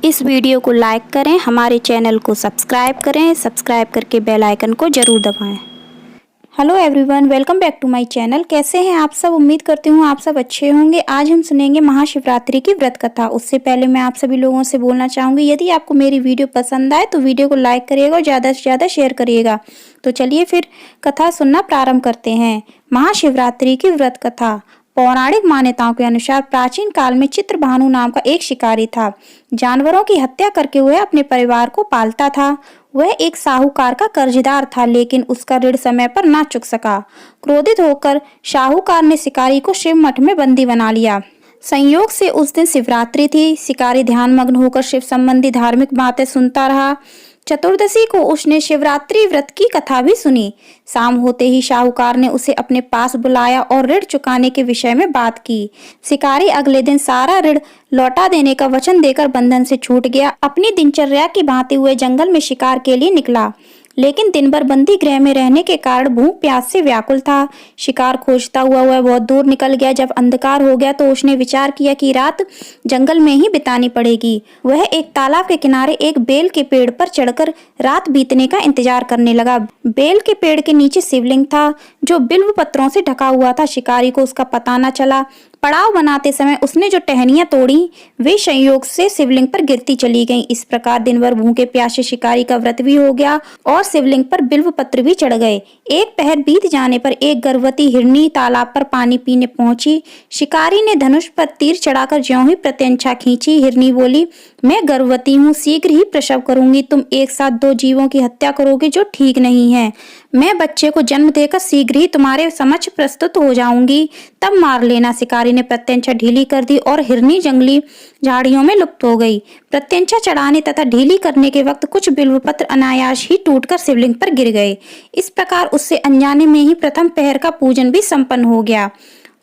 इस वीडियो को लाइक करें, हमारे चैनल को सब्सक्राइब करें, सब्सक्राइब करके बेल आइकन को ज़रूर दबाएं। Hello everyone, welcome back to my channel. कैसे हैं आप सब? उम्मीद करती हूँ आप सब अच्छे होंगे। आज हम सुनेंगे महाशिवरात्रि की व्रत कथा। उससे पहले मैं आप सभी लोगों से बोलना चाहूँगी, यदि आपको मेरी वीडियो पसंद आए तो वीडियो को लाइक करिएगा और ज़्यादा से ज़्यादा शेयर करिएगा। तो चलिए फिर कथा सुनना प्रारंभ करते हैं। महाशिवरात्रि की व्रत कथा। पौराणिक मान्यताओं के अनुसार प्राचीन काल में चित्रभानु नाम का एक शिकारी था। जानवरों की हत्या करके वह अपने परिवार को पालता था। वह एक साहूकार का कर्जदार था, लेकिन उसका ऋण समय पर ना चुक सका। क्रोधित होकर साहूकार ने शिकारी को शिव मठ में बंदी बना लिया। संयोग से उस दिन शिवरात्रि थी। शिकारी ध्यानमग्न होकर शिव संबंधी धार्मिक बातें सुनता रहा। चतुर्दशी को उसने शिवरात्रि व्रत की कथा भी सुनी। शाम होते ही साहूकार ने उसे अपने पास बुलाया और ऋण चुकाने के विषय में बात की। शिकारी अगले दिन सारा ऋण लौटा देने का वचन देकर बंधन से छूट गया। अपनी दिनचर्या की भांति हुए जंगल में शिकार के लिए निकला, लेकिन दिन भर बंदी गृह में रहने के कारण भूख प्यास से व्याकुल था। शिकार खोजता हुआ वह बहुत दूर निकल गया। जब अंधकार हो गया तो उसने विचार किया कि रात जंगल में ही बितानी पड़ेगी। वह एक तालाब के किनारे एक बेल के पेड़ पर चढ़कर रात बीतने का इंतजार करने लगा। बेल के पेड़ के नीचे शिवलिंग था, जो बिल्व पत्रों से ढका हुआ था। शिकारी को उसका पता न चला। पड़ाव बनाते समय उसने जो टहनियां तोड़ी वे संयोग से शिवलिंग पर गिरती चली गईं। इस प्रकार दिन भर भूखे प्यासे शिकारी का व्रत भी हो गया और शिवलिंग पर बिल्व पत्र भी चढ़ गए। एक पहर बीत जाने पर एक गर्भवती हिरनी तालाब पर पानी पीने पहुंची। शिकारी ने धनुष पर तीर चढ़ाकर ज्यों ही प्रत्यंचा खींची। हिरनी बोली, मैं गर्भवती हूँ, शीघ्र ही प्रसव करूंगी। तुम एक साथ दो जीवों की हत्या करोगे जो ठीक नहीं है। मैं बच्चे को जन्म देकर शीघ्र ही तुम्हारे समक्ष प्रस्तुत हो जाऊंगी, तब मार लेना। शिकारी ने प्रत्यंचा ढीली कर दी और हिरनी जंगली झाड़ियों में लुप्त हो गई। प्रत्यंचा चढ़ाने तथा ढीली करने के वक्त कुछ बिल्व पत्र अनायास ही टूटकर शिवलिंग पर गिर गए। इस प्रकार उससे अनजाने में ही प्रथम पहर का पूजन भी संपन्न हो गया।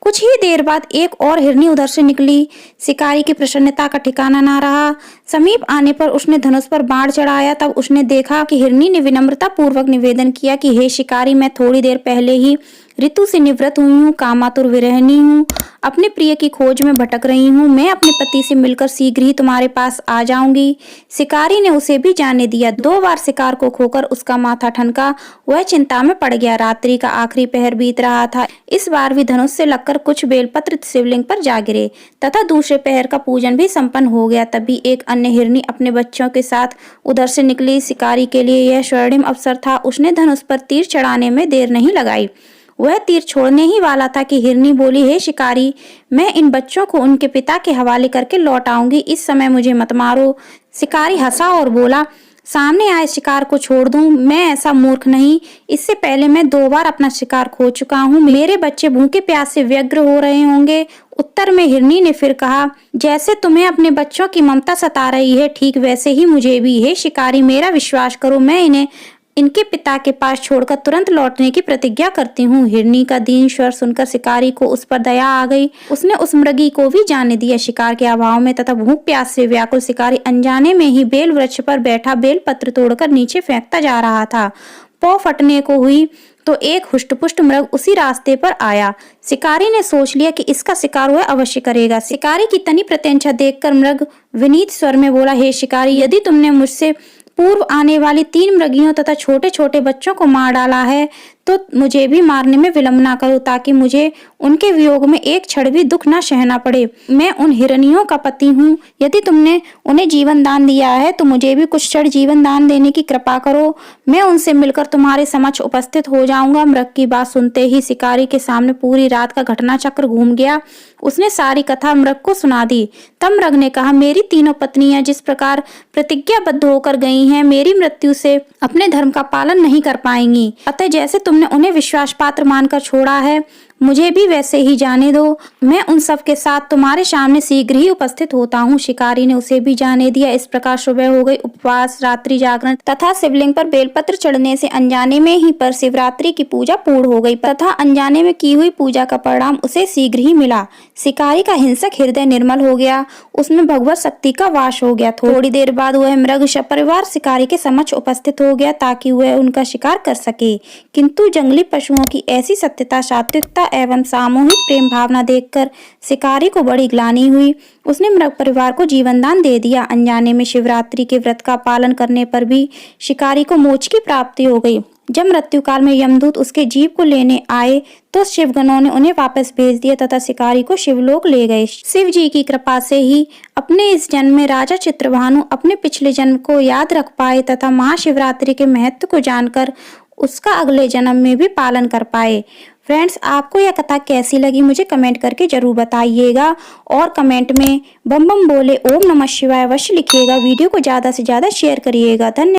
कुछ ही देर बाद एक और हिरनी उधर से निकली। शिकारी की प्रसन्नता का ठिकाना ना रहा। समीप आने पर उसने धनुष पर बाण चढ़ाया। तब उसने देखा कि हिरनी ने विनम्रता पूर्वक निवेदन किया कि हे शिकारी, मैं थोड़ी देर पहले ही ऋतु से निवृत्त हुई हूँ, कामातुर विरहिणी हूँ, अपने प्रिय की खोज में भटक रही हूँ। मैं अपने पति से मिलकर शीघ्र ही तुम्हारे पास आ जाऊंगी। शिकारी ने उसे भी जाने दिया। 2 बार शिकार को खोकर उसका माथा ठनका। वह चिंता में पड़ गया। रात्रि का आखिरी पहर बीत रहा था। इस बार भी धनुष से लगकर कुछ बेलपत्र शिवलिंग पर जा गिरे तथा दूसरे पहर का पूजन भी संपन्न हो गया। तभी एक अन्य हिरनी अपने बच्चों के साथ उधर से निकली। शिकारी के लिए यह स्वर्णिम अवसर था। उसने धनुष पर तीर चढ़ाने में देर नहीं लगाई। वह तीर छोड़ने ही वाला था कि हिरनी बोली, हे शिकारी, मैं इन बच्चों को उनके पिता के हवाले करके लौट आऊंगी, इस समय मुझे मत मारो। शिकारी हंसा और बोला, सामने आए शिकार को छोड़ दूं? मैं ऐसा मूर्ख नहीं। इससे पहले मैं 2 बार अपना शिकार खो चुका हूँ। मेरे बच्चे भूखे प्यास से व्यग्र हो रहे होंगे। उत्तर में हिरनी ने फिर कहा, जैसे तुम्हें अपने बच्चों की ममता सता रही है, ठीक वैसे ही मुझे भी। हे शिकारी, मेरा विश्वास करो, मैं इन्हें इनके पिता के पास छोड़कर तुरंत लौटने की प्रतिज्ञा करती हूँ। हिरनी का दीन स्वर सुनकर शिकारी को उस पर दया आ गई। उसने उस मृगी को भी जाने दिया। शिकार के अभाव में तथा भूख प्यास से व्याकुल शिकारी अनजाने में ही बेल वृक्ष पर बैठा बेल पत्र तोड़कर नीचे फेंकता जा रहा था। पौ फटने को हुई तो एक हुष्टपुष्ट मृग उसी रास्ते पर आया। शिकारी ने सोच लिया कि इसका शिकार वह अवश्य करेगा। शिकारी की तनी प्रत्यंचा देखकर मृग विनीत स्वर में बोला, हे शिकारी, यदि तुमने मुझसे पूर्व आने वाली 3 मृगियों तथा छोटे छोटे बच्चों को मार डाला है तो मुझे भी मारने में विलंब ना करो, ताकि मुझे उनके वियोग में एक क्षण भी दुख ना सहना पड़े। मैं उन हिरनियों का पति हूँ। यदि तुमने उन्हें जीवन दान दिया है तो मुझे भी कुछ क्षण जीवन दान देने की कृपा करो। मैं उनसे मिलकर तुम्हारे समक्ष उपस्थित हो जाऊंगा। मृग की बात सुनते ही शिकारी के सामने पूरी रात का घटना चक्र घूम गया। उसने सारी कथा मृग को सुना दी। तब मृग ने कहा, मेरी तीनों पत्नियां जिस प्रकार प्रतिज्ञाबद्ध होकर गई हैं, मेरी मृत्यु से अपने धर्म का पालन नहीं कर पाएंगी। अतः जैसे तुमने उन्हें विश्वास पात्र मानकर छोड़ा है, मुझे भी वैसे ही जाने दो। मैं उन सब के साथ तुम्हारे सामने शीघ्र ही उपस्थित होता हूँ। शिकारी ने उसे भी जाने दिया। इस प्रकार सुबह हो गई। उपवास, रात्रि जागरण तथा शिवलिंग पर बेलपत्र चढ़ने से अनजाने में ही पर शिवरात्रि की पूजा पूर्ण हो गई तथा अनजाने में की हुई पूजा का परिणाम उसे शीघ्र ही मिला। शिकारी का हिंसक हृदय निर्मल हो गया। उसमें भगवत शक्ति का वास हो गया। थोड़ी देर बाद वह मृग सपरिवार शिकारी के समक्ष उपस्थित हो गया ताकि वह उनका शिकार कर सके। किंतु जंगली पशुओं की ऐसी सत्यता, सात्विकता निर्ममता एवं सामूहिक प्रेम भावना देखकर शिकारी को बड़ी ग्लानि हुई। उसने मृग परिवार को जीवन दान दे दिया। अनजाने में शिवरात्रि के व्रत का पालन करने पर भी शिकारी को मोक्ष की प्राप्ति हो गई। जब मृत्यु काल में यमदूत उसके जीव को लेने आए तो शिवगणों ने उन्हें वापस भेज दिया तथा शिकारी को शिवलोक ले गए। शिव जी की कृपा से ही अपने इस जन्म में राजा चित्रभानु अपने पिछले जन्म को याद रख पाए तथा महाशिवरात्रि के महत्व को जानकर उसका अगले जन्म में भी पालन कर पाए। फ्रेंड्स, आपको यह कथा कैसी लगी मुझे कमेंट करके जरूर बताइएगा और कमेंट में बम बम बोले ओम नमः शिवाय अवश्य लिखिएगा। वीडियो को ज़्यादा से ज़्यादा शेयर करिएगा। धन्यवाद।